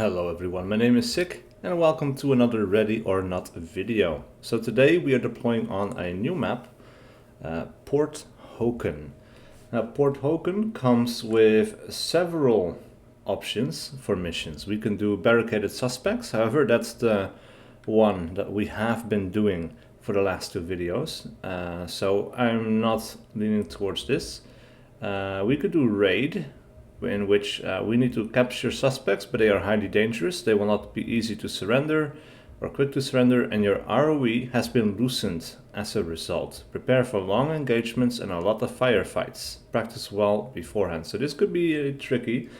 Hello everyone, my name is SiC and welcome to another Ready or Not video. So today we are deploying on a new map, Port Hoken. Now Port Hoken comes with several options for missions. We can do barricaded suspects, however that's the one that we have been doing for the last two videos. So I'm not leaning towards this. We could do raid, in which we need to capture suspects, but they are highly dangerous. They will not be easy to surrender or quick to surrender, and your ROE has been loosened as a result. Prepare for long engagements and a lot of firefights. Practice well beforehand. So this could be tricky.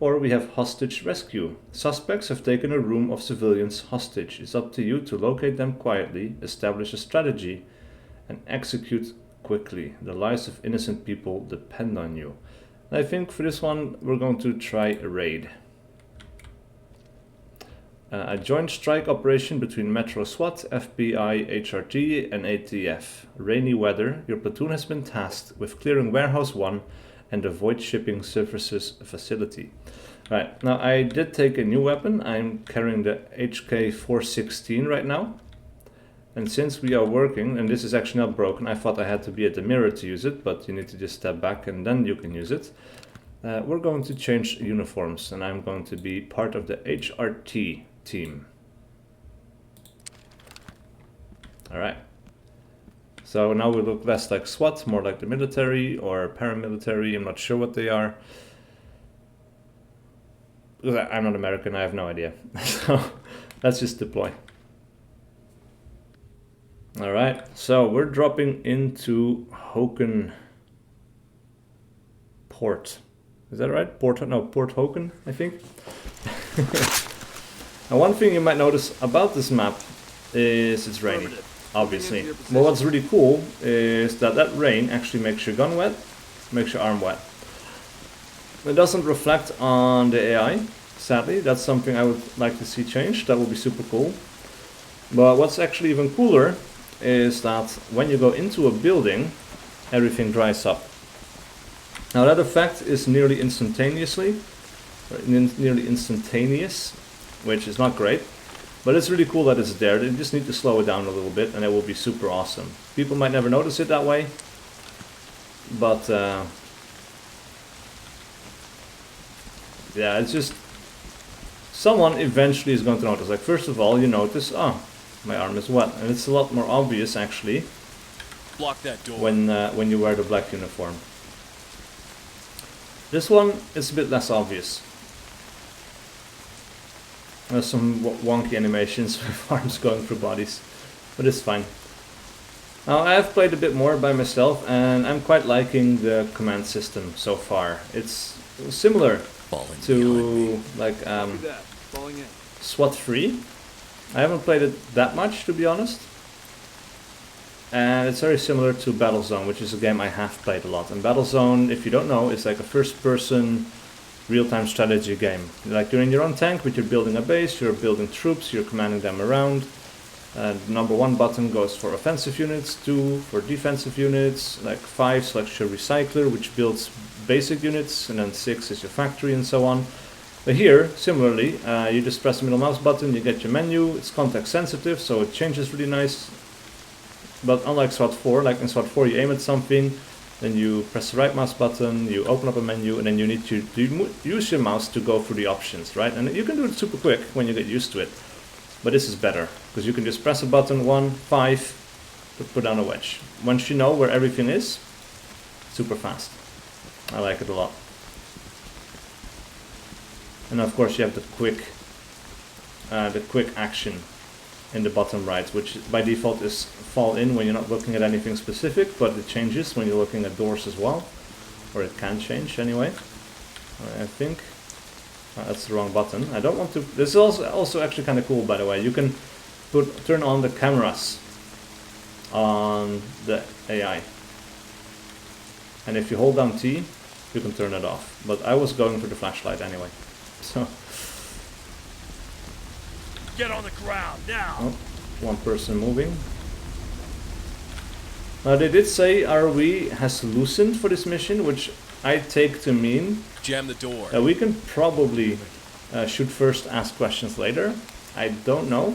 Or we have hostage rescue. Suspects have taken a room of civilians hostage. It's up to you to locate them quietly, establish a strategy, and execute quickly. The lives of innocent people depend on you. I think for this one we're going to try a raid. A joint strike operation between Metro SWAT, FBI, HRT and ATF. Rainy weather, your platoon has been tasked with clearing Warehouse 1 and the Void Shipping Services facility. Right, now I did take a new weapon. I'm carrying the HK416 right now. And since we are working, and this is actually not broken, I thought I had to be at the mirror to use it, but you need to just step back and then you can use it. We're going to change uniforms, and I'm going to be part of the HRT team. Alright. So now we look less like SWAT, more like the military or paramilitary. I'm not sure what they are. I'm not American, I have no idea. So let's just deploy. Alright, so we're dropping into Hoken Port. Is that right? Port Hoken, I think. Now one thing you might notice about this map is it's raining, obviously. But what's really cool is that that rain actually makes your gun wet, makes your arm wet. It doesn't reflect on the AI, sadly. That's something I would like to see changed. That would be super cool. But what's actually even cooler is that when you go into a building, everything dries up. Now that effect is nearly instantaneous, which is not great, but it's really cool that it's there. You just need to slow it down a little bit and it will be super awesome. People might never notice it that way, but yeah, it's just someone eventually is going to notice. Like first of all, you notice, oh, my arm is wet, and it's a lot more obvious actually. Block that door. When you wear the black uniform. This one is a bit less obvious. There's some wonky animations with arms going through bodies, but it's fine. Now I have played a bit more by myself, and I'm quite liking the command system so far. It's similar to like SWAT 3. I haven't played it that much, to be honest. And it's very similar to Battlezone, which is a game I have played a lot. And Battlezone, if you don't know, is like a first-person real-time strategy game. Like you're in your own tank, but you're building a base, you're building troops, you're commanding them around. Number 1 button goes for offensive units, 2 for defensive units, like 5 selects your recycler, which builds basic units, and then 6 is your factory and so on. But here, similarly, you just press the middle mouse button, you get your menu. It's context sensitive, so it changes really nice. But unlike SWAT 4, like in SWAT 4 you aim at something, then you press the right mouse button, you open up a menu, and then you need to use your mouse to go through the options, right? And you can do it super quick when you get used to it. But this is better, because you can just press a button, 1, 5, to put down a wedge. Once you know where everything is, super fast. I like it a lot. And of course you have the quick action in the bottom right, which by default is fall in when you're not looking at anything specific, but it changes when you're looking at doors as well, or it can change anyway. I think that's the wrong button. I don't want to. This is also actually kind of cool, by the way. You can turn on the cameras on the AI, and if you hold down T, you can turn it off. But I was going for the flashlight anyway. So get on the ground now. Oh, one person moving. Now they did say ROE has loosened for this mission, which I take to mean Jam the door. that we can probably should first ask questions later? I don't know.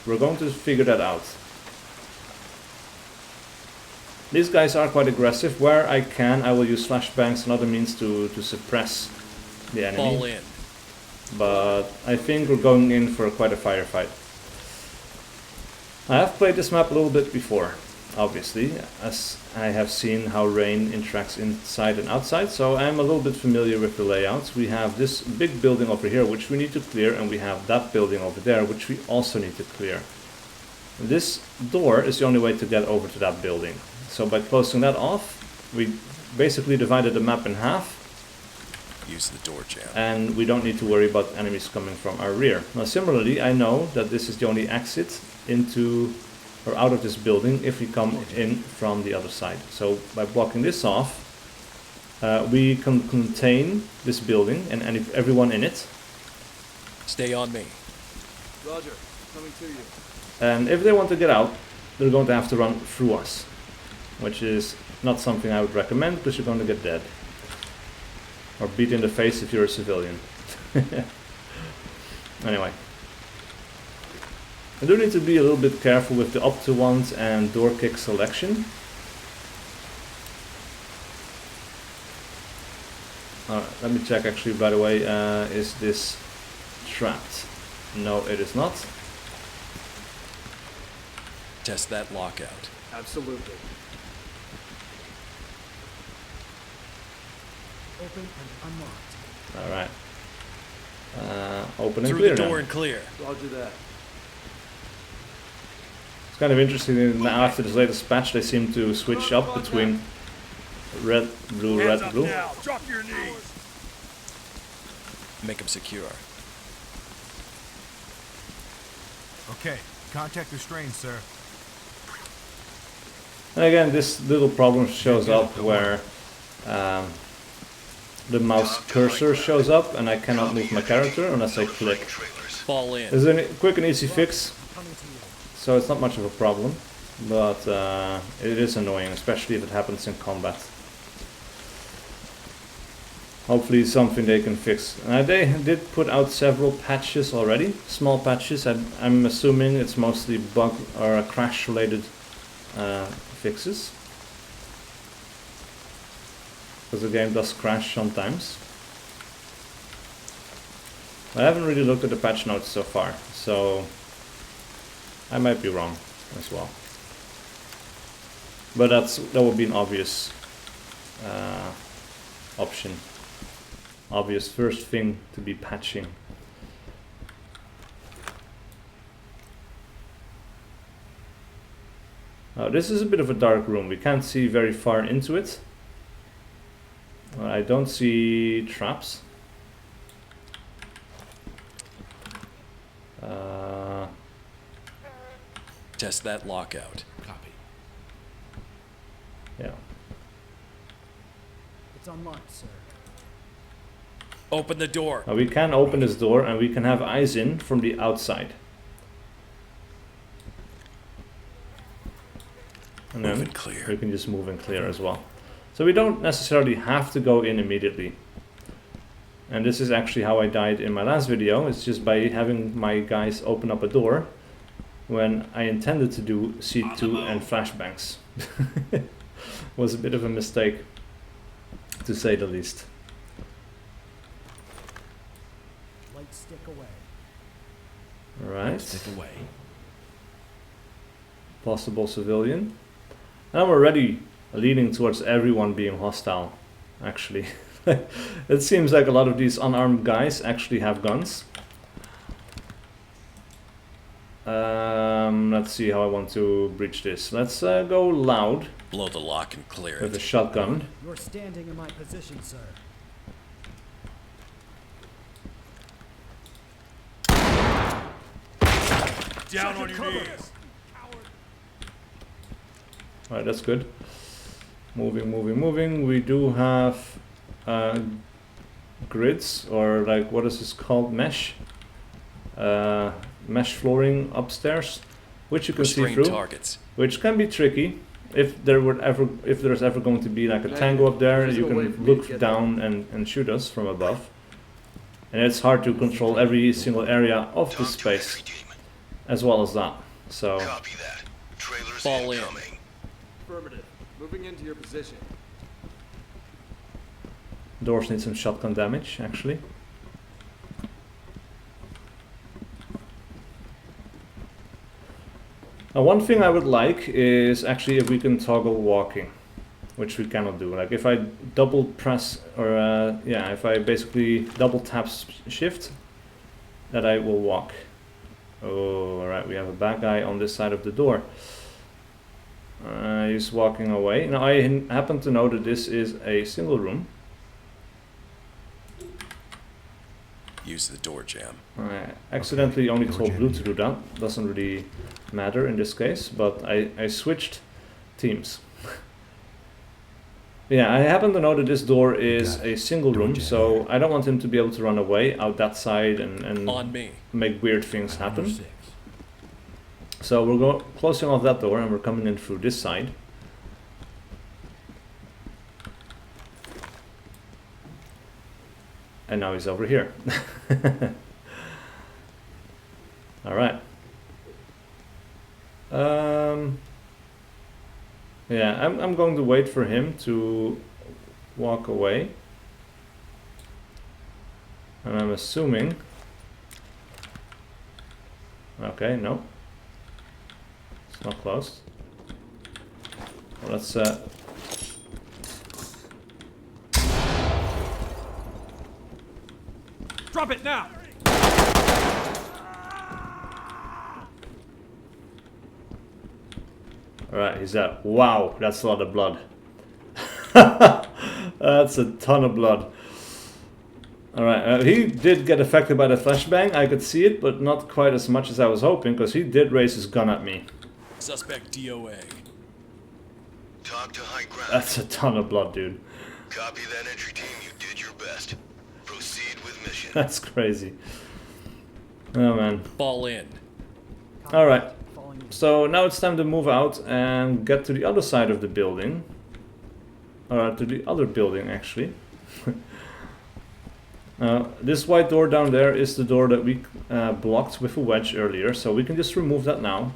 We're going to figure that out. These guys are quite aggressive. Where I can, I will use flashbangs and other means to suppress the enemy. Fall in. But I think we're going in for quite a firefight. I have played this map a little bit before, obviously, as I have seen how rain interacts inside and outside, so I'm a little bit familiar with the layouts. We have this big building over here which we need to clear, and we have that building over there which we also need to clear. This door is the only way to get over to that building. So by closing that off, we basically divided the map in half. Use the door jam. And we don't need to worry about enemies coming from our rear. Now similarly, I know that this is the only exit into or out of this building if we come in from the other side. So by blocking this off, we can contain this building and everyone in it. Stay on me. Roger, coming to you. And if they want to get out, they're going to have to run through us, which is not something I would recommend because you're going to get dead. Or beat in the face if you're a civilian. Anyway. I do need to be a little bit careful with the up to ones and door kick selection. Alright, let me check actually, by the way, is this trapped? No, it is not. Test that lockout. Absolutely. Open and unlocked. Alright. Open and Through clear the door now. and clear. Roger that. It's kind of interesting now after this latest patch they seem to switch up between red, blue, Hands red, up blue. now. Drop your knees. Make them secure. Okay, contact restrained, sir. And again, this little problem shows up where the mouse cursor shows up and I cannot move my character unless I click. Fall in. There's a quick and easy fix, Coming to you. so it's not much of a problem, but it is annoying, especially if it happens in combat. Hopefully it's something they can fix. They did put out several patches already, small patches. I'm assuming it's mostly bug or crash related fixes. Because the game does crash sometimes. I haven't really looked at the patch notes so far, so I might be wrong as well. But that would be an obvious option. Obvious first thing to be patching. This is a bit of a dark room. We can't see very far into it. I don't see traps. Test that lockout. Copy. Yeah. It's unlocked, sir. Open the door. We can open this door and we can have eyes in from the outside. And Move then and clear. we can just move and clear as well. So we don't necessarily have to go in immediately. And this is actually how I died in my last video. It's just by having my guys open up a door when I intended to do C2 and flashbangs. Was a bit of a mistake, to say the least. Light stick away. Alright. Stick away. Possible civilian. And I'm already leaning towards everyone being hostile, actually. It seems like a lot of these unarmed guys actually have guns. Let's see how I want to breach this. Let's go loud Blow the lock and clear with a it. shotgun. You're standing in my position, sir. Down on your knees. Alright, that's good. Moving, moving, moving. We do have grids, or like, what is this called? Mesh. Mesh flooring upstairs, which you can see Restrain through. targets. Which can be tricky. If there's ever going to be like a tango up there, you can look down and shoot us from above. And it's hard to control every single area of the space as well as that. So Copy that. Trailers Fall in. incoming. Affirmative. Moving into your position. doors need some shotgun damage actually. Now one thing I would like is actually if we can toggle walking, which we cannot do. Like if I double press or yeah, if I basically double tap shift, that I will walk. Oh, alright, we have a bad guy on this side of the door. He's walking away. Now I happen to know that this is a single room. Use the door jam. I accidentally only door told jam Blue here. to do that. Doesn't really matter in this case, but I switched teams. Yeah, I happen to know that this door is Got it. a single Door room, jam so here. I don't want him to be able to run away out that side and On me. make weird things Number happen. 6. So we're closing off that door and we're coming in through this side. And now he's over here. Alright. Yeah, I'm going to wait for him to walk away. And I'm assuming... Okay, no. It's not closed. Well, let's Drop it now! Alright, he's dead. Wow, that's a lot of blood. That's a ton of blood. Alright, he did get affected by the flashbang, I could see it, but not quite as much as I was hoping, because he did raise his gun at me. Suspect DOA. Talk to high ground. That's a ton of blood, dude. Copy that entry team. You did your best. Proceed with mission. That's crazy. Oh man. Fall in. Alright, Falling in. so now it's time to move out and get to the other side of the building. Or to the other building, actually. This white door down there is the door that we blocked with a wedge earlier, so we can just remove that now.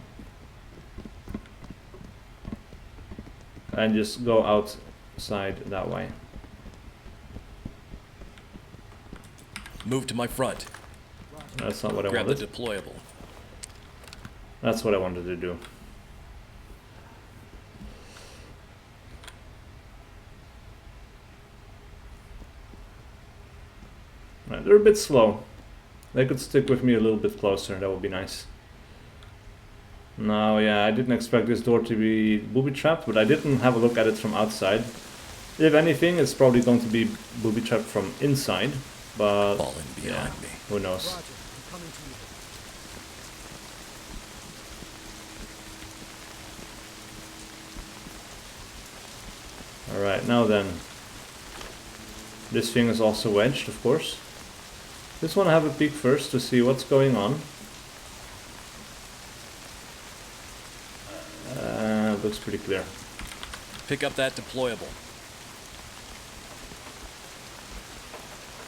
And just go outside that way. Move to my front. That's not what I Grab the wanted. deployable. That's what I wanted to do. Right, they're a bit slow. They could stick with me a little bit closer, that would be nice. No, yeah, I didn't expect this door to be booby-trapped, but I didn't have a look at it from outside. If anything, it's probably going to be booby-trapped from inside, but Fall in behind yeah, me. who knows. Roger. I'm coming to you. Alright, now then. This thing is also wedged, of course. Just want to have a peek first to see what's going on. Looks pretty clear. Pick up that deployable.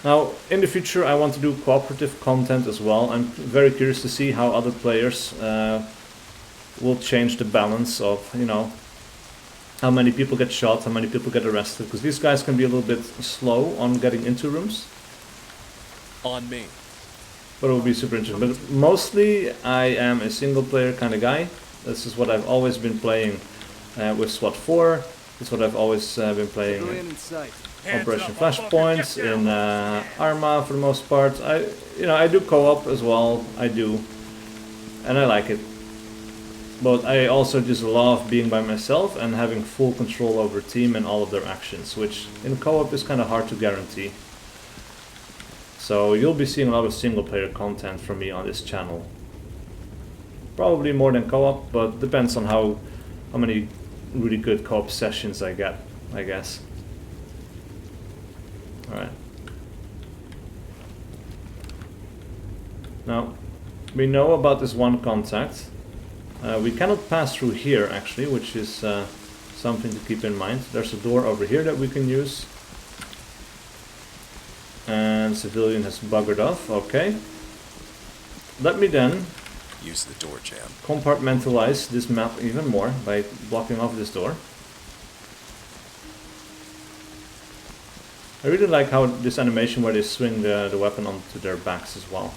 Now, in the future I want to do cooperative content as well. I'm very curious to see how other players will change the balance of, you know, how many people get shot, how many people get arrested, because these guys can be a little bit slow on getting into rooms. On me. But it will be super interesting. But mostly I am a single player kind of guy. This is what I've always been playing with SWAT 4. It's what I've always been playing Civilian in sight. Operation Flashpoints, in AlphA for the most part. I do co-op as well, I do, and I like it. But I also just love being by myself and having full control over a team and all of their actions, which in co-op is kind of hard to guarantee. So you'll be seeing a lot of single player content from me on this channel. Probably more than co-op, but depends on how many really good co-op sessions I get, I guess. Alright. Now, we know about this one contact. We cannot pass through here actually, which is something to keep in mind. There's a door over here that we can use. And civilian has buggered off. Okay. Let me then Use the door jam. compartmentalize this map even more by blocking off this door. I really like how this animation where they swing the weapon onto their backs as well.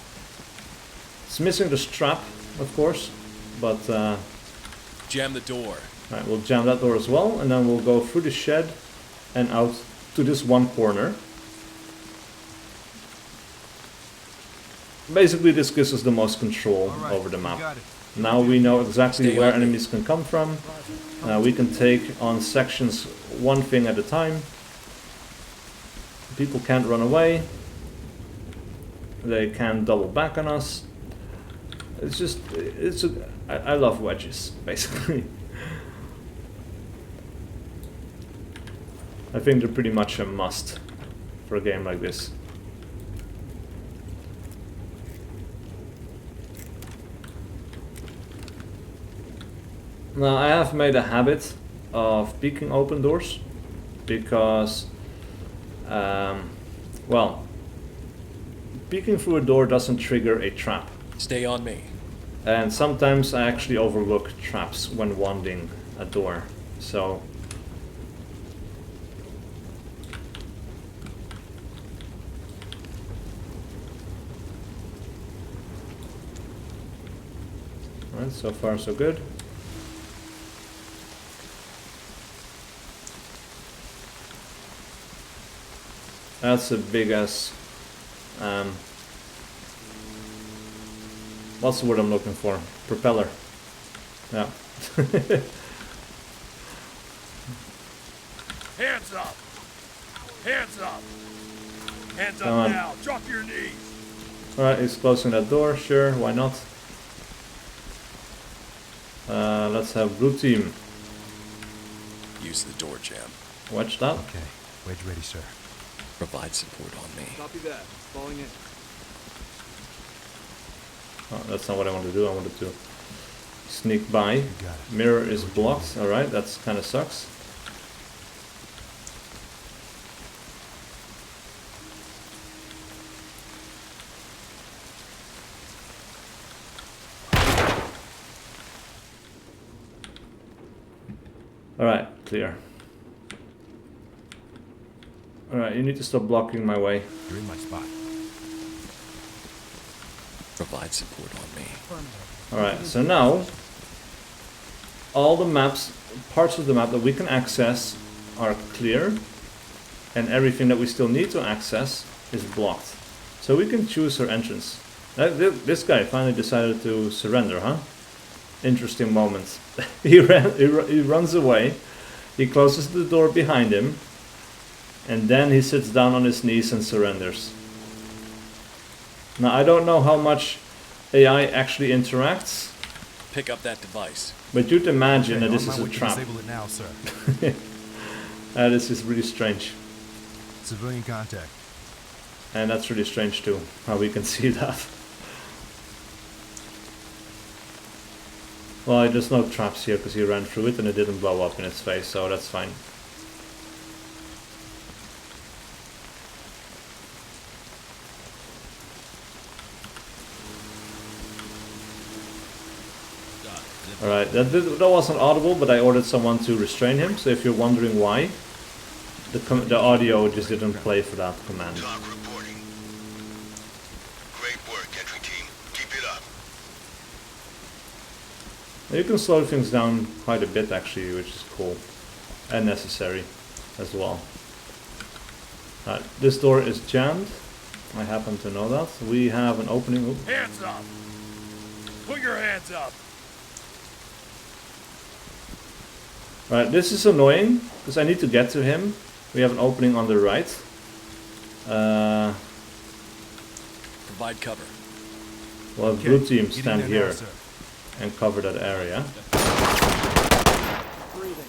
It's missing the strap, of course, but Jam the door. right, we'll jam that door as well, and then we'll go through the shed and out to this one corner. Basically, this gives us the most control All right, over the you map. got it. Now we know exactly Stay where on me. enemies can come from. We can take on sections one thing at a time. People can't run away. They can't double back on us. It's just, I love wedges, basically. I think they're pretty much a must for a game like this. Now I have made a habit of peeking open doors because, well, peeking through a door doesn't trigger a trap. Stay on me. And sometimes I actually overlook traps when wanding a door. So alright, so far so good. That's a big ass what's the word I'm looking for? Propeller. Yeah. Hands up! Hands up! Hands Come on. now! Drop your knees! Alright, he's closing that door, sure, why not? Let's have blue team. Use the door jam. Watch that. Okay, wedge ready, sir. Provide support on me. Copy that. Falling in. Oh, that's not what I wanted to do, I wanted to sneak by. You got it. Mirror is blocked, alright, that's kinda sucks. Alright, clear. Alright, you need to stop blocking my way. You're in my spot. Provide support on me. Affirmative. Alright, so now all the maps, parts of the map that we can access are clear, and everything that we still need to access is blocked. So we can choose our entrance. This guy finally decided to surrender, huh? Interesting moment. he runs away, he closes the door behind him, and then he sits down on his knees and surrenders. Now I don't know how much AI actually interacts, Pick up that device. but you'd imagine Okay, that this on is my a way to trap. Disable it now, sir. This is really strange. Civilian contact. And that's really strange too, how we can see that. Well, there's no traps here because he ran through it and it didn't blow up in its face, so that's fine. Alright, that wasn't audible, but I ordered someone to restrain him, so if you're wondering why, the audio just didn't play for that command. Talk reporting. Great work, entry team. Keep it up. You can slow things down quite a bit actually, which is cool. And necessary as well. This door is jammed. I happen to know that. We have an opening. Oop. Hands up! Put your hands up! Right, this is annoying because I need to get to him. We have an opening on the right. Provide cover. Well, Okay, blue team get in stand there now, here sir. and cover that area.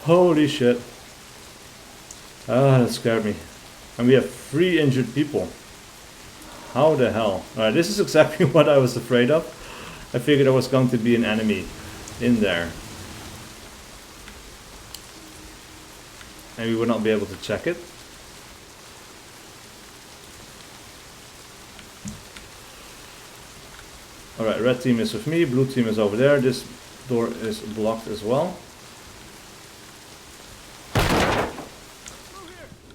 Holy shit. Ah, that scared me. And we have 3 injured people. How the hell? Alright, this is exactly what I was afraid of. I figured there was going to be an enemy in there. And we would not be able to check it. Alright, red team is with me, blue team is over there. This door is blocked as well.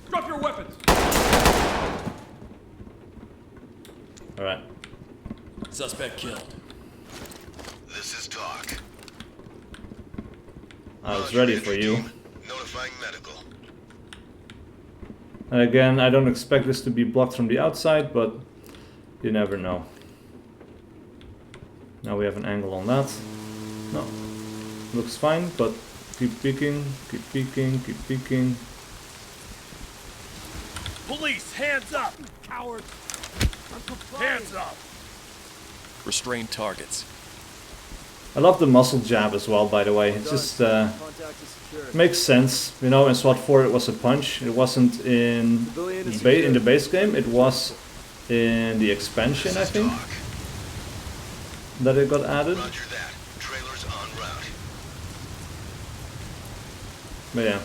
Drop your weapons! Alright. Suspect killed. This is talk. I was ready for you. Notifying medical. And again, I don't expect this to be blocked from the outside, but you never know. Now we have an angle on that. No. Looks fine, but keep peeking, keep peeking, keep peeking. Police, hands up! Coward! Hands up! Restrained targets. I love the muscle jab as well, by the way. It just makes sense. You know, in SWAT 4 it was a punch. It wasn't in the base game. It was in the expansion, I think, that it got added. Roger that. Trailers en route. But yeah.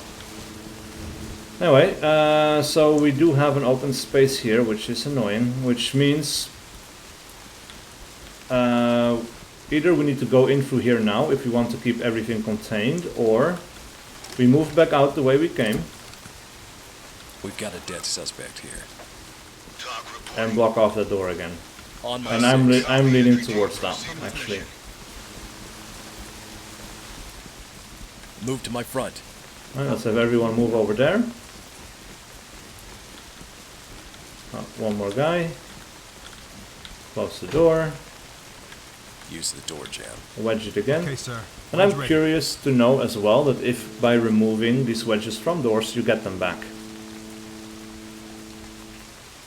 Anyway, so we do have an open space here, which is annoying, which means either we need to go in through here now if we want to keep everything contained, or we move back out the way we came We've got a dead suspect here. Talk report. and block off the door again. On my And six. I'm leaning towards that, actually. Move to my front. Alright, let's have everyone move over there. Oh, one more guy. Close the door. Use the door jam. Wedge it again. Okay, sir. And I'm Wedge ready. curious to know as well that if by removing these wedges from doors you get them back.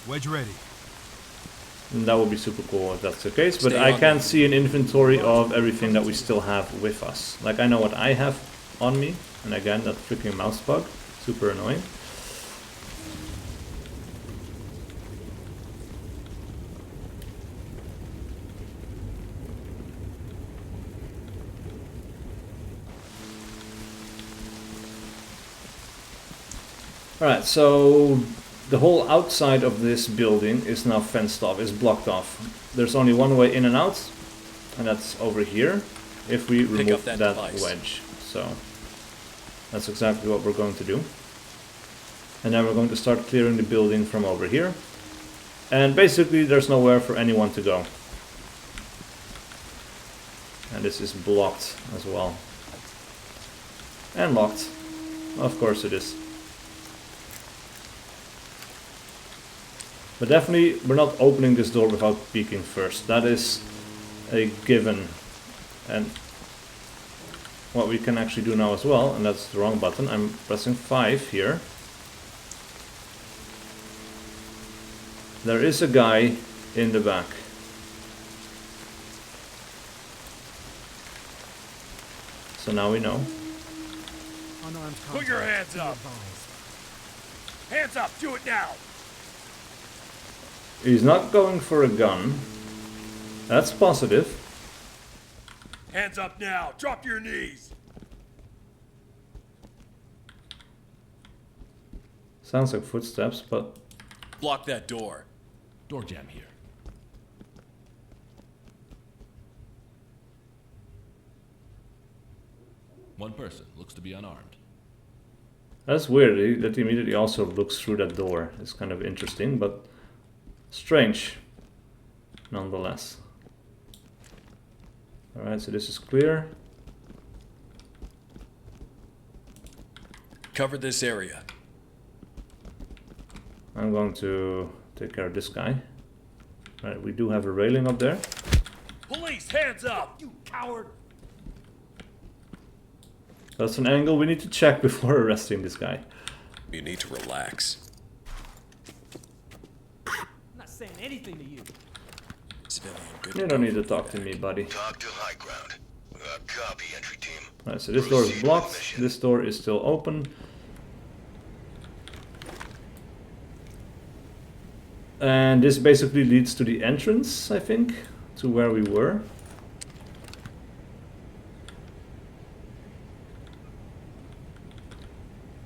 Wedge ready. And that would be super cool if that's the case, but Stay I on can't me. see an inventory of everything that we still have with us. Like, I know what I have on me, and again, that freaking mouse bug, super annoying. Alright, so the whole outside of this building is now fenced off, is blocked off. There's only one way in and out, and that's over here, if we Pick remove up that that device. wedge. So that's exactly what we're going to do. And then we're going to start clearing the building from over here. And basically there's nowhere for anyone to go. And this is blocked as well. And locked. Of course it is. But definitely, we're not opening this door without peeking first. That is a given. And what we can actually do now as well, and that's the wrong button, I'm pressing 5 here. There is a guy in the back. So now we know. Unarmed Put your contact. hands Be up. advised. Hands up! Do it now! He's not going for a gun. That's positive. Hands up now! Drop your knees! Sounds like footsteps, but Block that door. Door jam here. One person looks to be unarmed. that's weird. That immediately also looks through that door. It's kind of interesting, but strange, nonetheless. Alright, so this is clear. Cover this area. I'm going to take care of this guy. Right, we do have a railing up there. Police, hands up! You coward! That's an angle we need to check before arresting this guy. You need to relax. I'm not saying anything to you. Civilian, good. You don't need to talk to me, buddy. Talk to high ground. Copy, entry team. Right, so this door is blocked. This door is still open. And this basically leads to the entrance, I think, to where we were.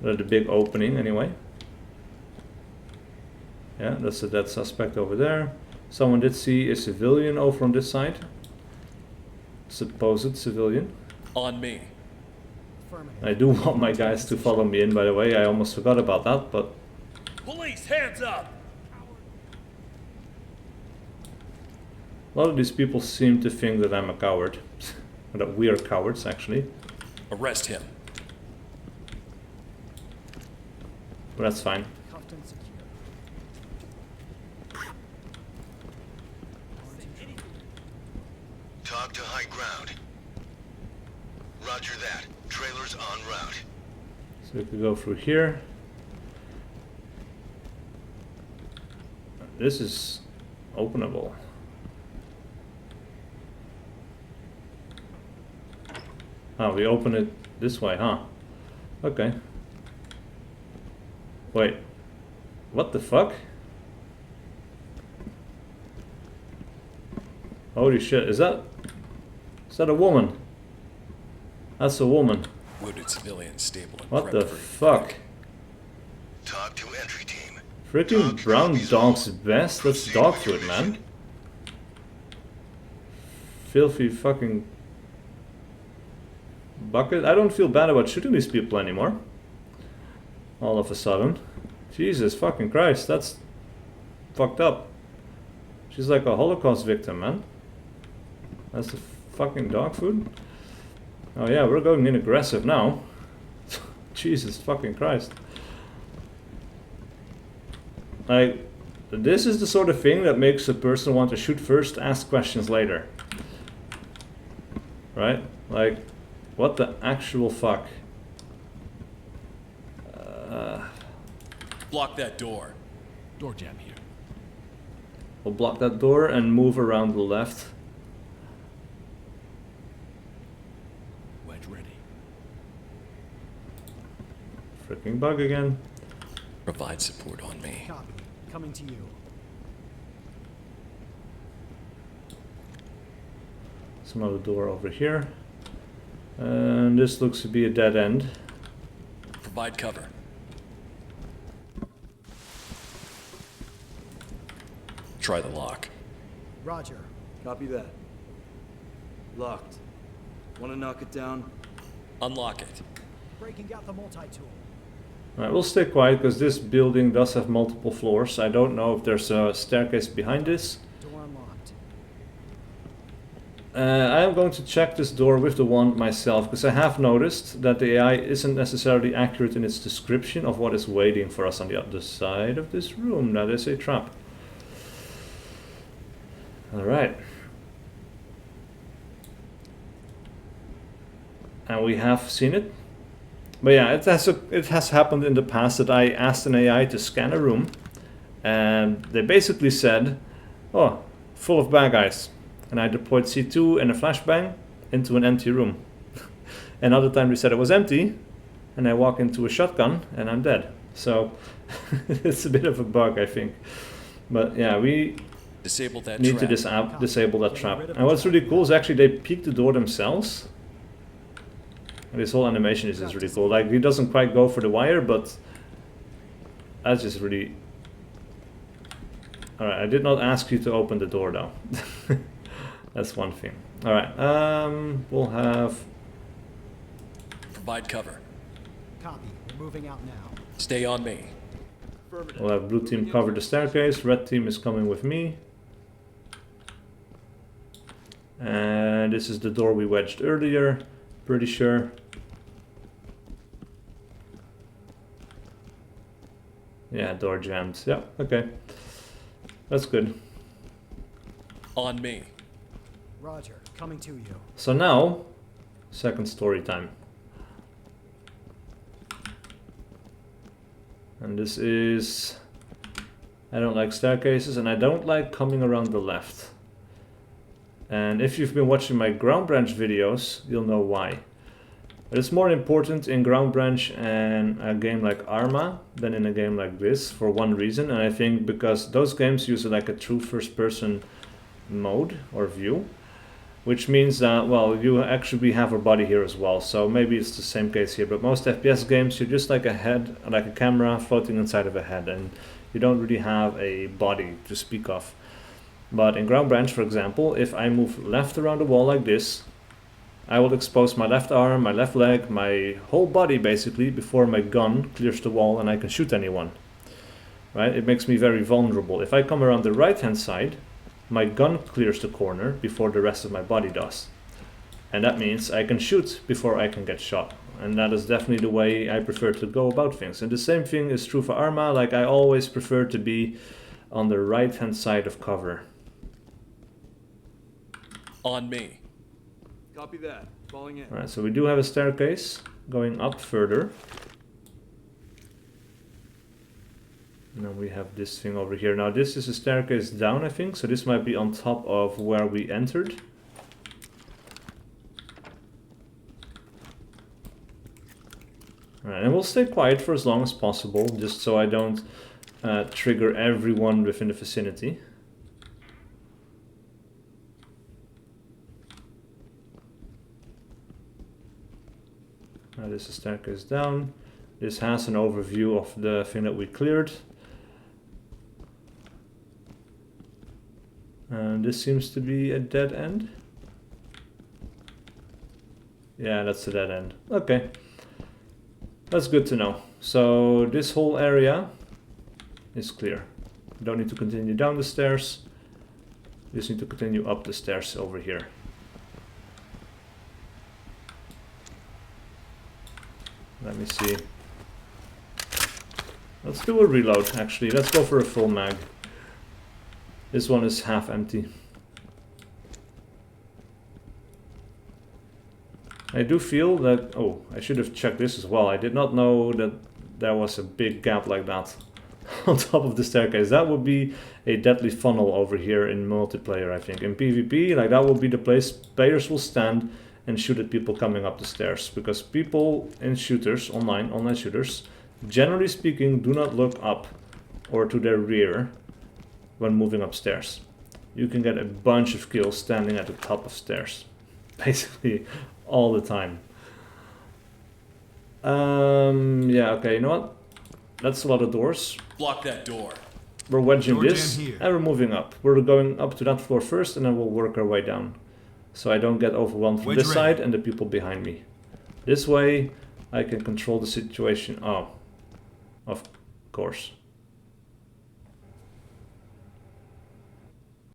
The big opening, anyway. Yeah, that's a dead suspect over there. Someone did see a civilian over on this side. supposed civilian. On me. Affirmative. I do want my guys to follow me in, by the way. I almost forgot about that, but Police, hands up! a lot of these people seem to think that I'm a coward. Or that we are cowards, actually. Arrest him. But that's fine. Cuffed and secure. Talk to high ground. Roger that. Trailers en route. So we could go through here. This is openable. Oh, we open it this way, huh? Okay. Wait. What the fuck? Holy shit, is that a woman? That's a woman. Wounded civilian stable and What prepped the for fuck? Talk to entry team. Freaking brown dog's best? That's dog food, man. Filthy fucking bucket. I don't feel bad about shooting these people anymore. All of a sudden. Jesus fucking Christ, that's fucked up. She's like a Holocaust victim, man. That's the fucking dog food. Oh yeah, we're going in aggressive now. Jesus fucking Christ. Like, this is the sort of thing that makes a person want to shoot first, ask questions later. Right? Like, what the actual fuck? Block that door. Door jam here. We'll block that door and move around the left. Wedge ready. Freaking bug again. Provide support on me. Copy. Coming to you. There's another door over here. And this looks to be a dead end. Provide cover. Try the lock. Roger. Copy that. Locked. Want to knock it down? Unlock it. Breaking out the multi-tool. Alright, we'll stay quiet because this building does have multiple floors. I don't know if there's a staircase behind this. Door unlocked. I am going to check this door with the wand myself because I have noticed that the AI isn't necessarily accurate in its description of what is waiting for us on the other side of this room. That is a trap. Alright. And we have seen it. But yeah, it has happened in the past that I asked an AI to scan a room and they basically said, oh, full of bad guys. And I deployed C2 and a flashbang into an empty room. Another time they said it was empty and I walk into a shotgun and I'm dead. So it's a bit of a bug, I think. But yeah, we Disable that need trap. to disable that trap. And what's really cool is actually they peek the door themselves. And this whole animation is just really cool. Like, he doesn't quite go for the wire, but that's just really... Alright, I did not ask you to open the door though. That's one thing. Alright, we'll have... Provide cover. Copy. We're moving out now. Stay on me. We'll have blue team cover the staircase, red team is coming with me. And this is the door we wedged earlier, pretty sure. Yeah, door jammed. Yeah, okay. That's good. On me. Roger. Coming to you. So now, second story time. And this is... I don't like staircases and I don't like coming around the left. And if you've been watching my ground branch videos, you'll know why. But it's more important in ground branch and a game like AlphA than in a game like this for one reason. And I think because those games use like a true first person mode or view. Which means that, well, you actually have a body here as well. So maybe it's the same case here. But most FPS games, you're just like a head, like a camera floating inside of a head. And you don't really have a body to speak of. But in ground branch, for example, if I move left around the wall like this, I will expose my left arm, my left leg, my whole body basically before my gun clears the wall and I can shoot anyone. Right? It makes me very vulnerable. If I come around the right hand side, my gun clears the corner before the rest of my body does. And that means I can shoot before I can get shot. And that is definitely the way I prefer to go about things. And the same thing is true for AlphA. Like, I always prefer to be on the right hand side of cover. On me. Copy that. Falling in. Alright, so we do have a staircase going up further. And then we have this thing over here. Now this is a staircase down, I think, so this might be on top of where we entered. Alright, and we'll stay quiet for as long as possible, just so I don't trigger everyone within the vicinity. Now this is a staircase down. This has an overview of the thing that we cleared. And this seems to be a dead end. Yeah, that's a dead end. Okay. That's good to know. So this whole area is clear. Don't need to continue down the stairs. Just need to continue up the stairs over here. Let me see. Let's do a reload, actually. Let's go for a full mag. This one is half empty. I do feel that... Oh, I should have checked this as well. I did not know that there was a big gap like that on top of the staircase. That would be a deadly funnel over here in multiplayer, I think. In PvP, like, that will be the place players will stand and shoot at people coming up the stairs. Because people in shooters, online shooters, generally speaking, do not look up or to their rear when moving upstairs. You can get a bunch of kills standing at the top of stairs. Basically, all the time. Yeah, okay, you know what? That's a lot of doors. Block that door. We're wedging Door this, jam here. and we're moving up. We're going up to that floor first, and then we'll work our way down. So I don't get overwhelmed from Wedge this ready. side and the people behind me. This way, I can control the situation. Oh, of course.